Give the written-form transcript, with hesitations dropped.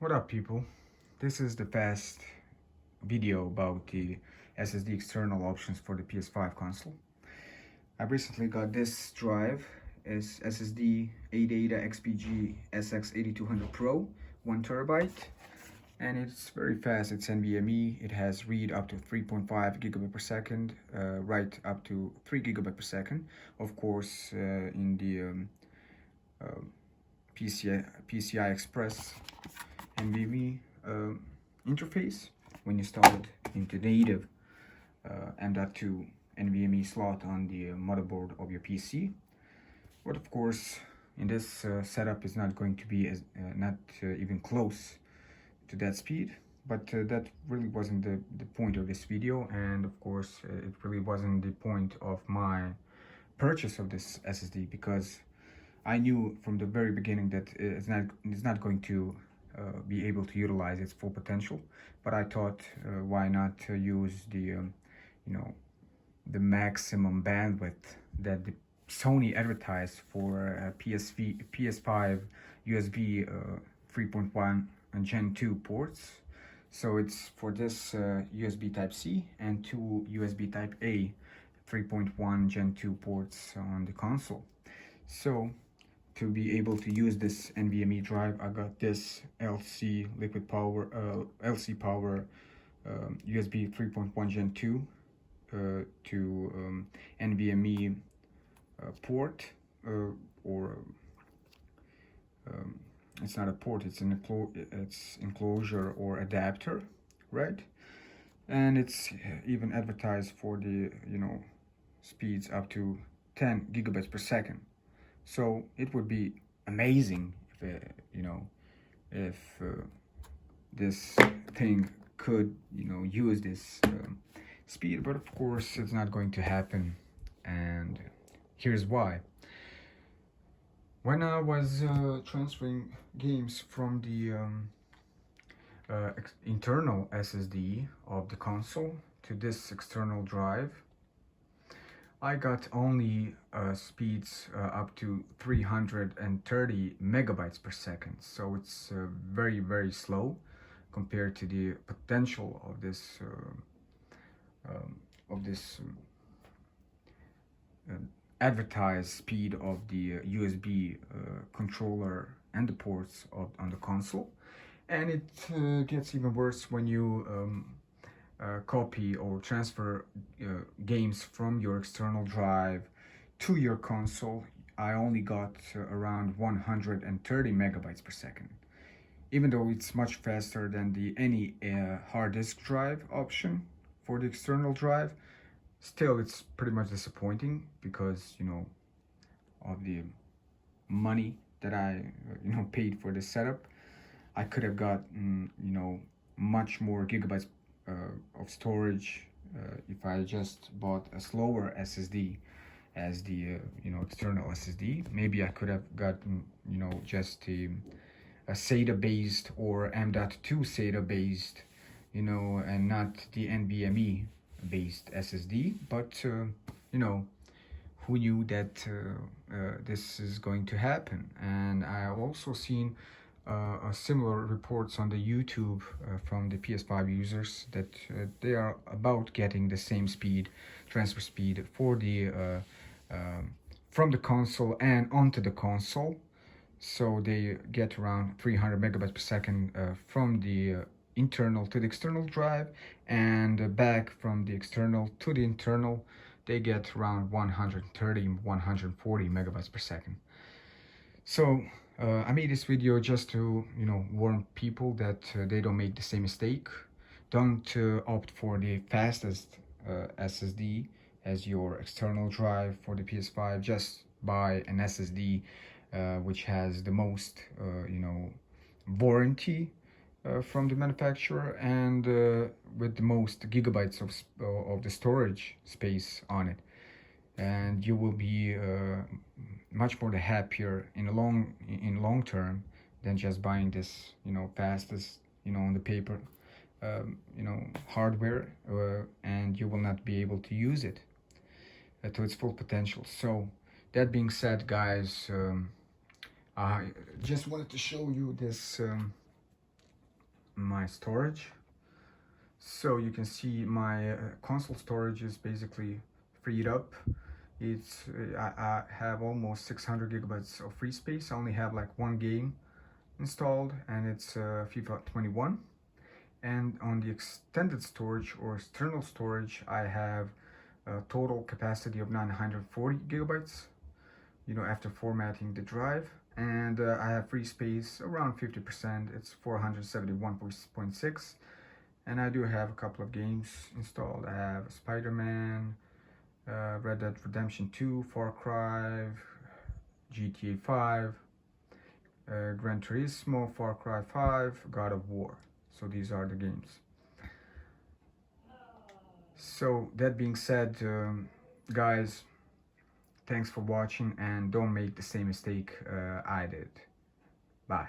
What up, people? This is the fast video about the SSD external options for the PS5 console. I recently got this drive, is SSD Adata XPG SX8200 Pro, 1 TB, and it's very fast. It's NVMe. It has read up to 3.5 gigabit per second, write up to 3 gigabit per second. Of course, in the PCI Express NVMe interface when you start it into native M.2 NVMe slot on the motherboard of your PC. But of course, in this setup is not going to be not even close to that speed. But that really wasn't the point of this video, and of course it really wasn't the point of my purchase of this SSD, because I knew from the very beginning that it's not going to be able to utilize its full potential. But I thought, why not use the the maximum bandwidth that the Sony advertised for PS5 USB 3.1 and Gen 2 ports. So it's for this USB Type-C and two USB Type-A 3.1 Gen 2 ports on the console. So to be able to use this NVMe drive, I got this LC Power USB 3.1 Gen 2 to NVMe port, or it's not a port, it's an enclosure or adapter, right? And it's even advertised for the speeds up to 10 gigabits per second. So it would be amazing if if this thing could use this speed, but of course it's not going to happen, and here's why. When I was transferring games from the internal SSD of the console to this external drive, I got only speeds up to 330 megabytes per second. So it's very, very slow compared to the potential of this advertised speed of the USB controller and the ports on the console. And it gets even worse when you copy or transfer games from your external drive to your console. I only got around 130 megabytes per second, even though it's much faster than the any hard disk drive option for the external drive. Still, it's pretty much disappointing because of the money that I paid for this setup. I could have got much more gigabytes of storage if I just bought a slower SSD as the external SSD. Maybe I could have gotten just a SATA based or M.2 SATA based, and not the NVMe based SSD. But who knew that this is going to happen? And I have also seen similar reports on the YouTube from the PS5 users that they are about getting the same transfer speed for the from the console and onto the console. So they get around 300 megabytes per second from the internal to the external drive, and back from the external to the internal they get around 140 megabytes per second. So I made this video just to warn people that they don't make the same mistake. Don't opt for the fastest SSD as your external drive for the PS5. Just buy an SSD which has the most warranty from the manufacturer, and with the most gigabytes of the storage space on it, and you will be much more the happier in long term than just buying this fastest on the paper hardware, and you will not be able to use it to its full potential. So that being said, guys, I just wanted to show you this my storage. So you can see my console storage is basically freed up. It's I have almost 600 gigabytes of free space. I only have like one game installed, and it's FIFA 21. And on the extended storage or external storage, I have a total capacity of 940 gigabytes, after formatting the drive. And I have free space around 50%. It's 471.6. And I do have a couple of games installed. I have Spider-Man, Red Dead Redemption 2, Far Cry, GTA 5, Gran Turismo, Far Cry 5, God of War. So these are the games. So that being said, guys, thanks for watching, and don't make the same mistake I did. Bye.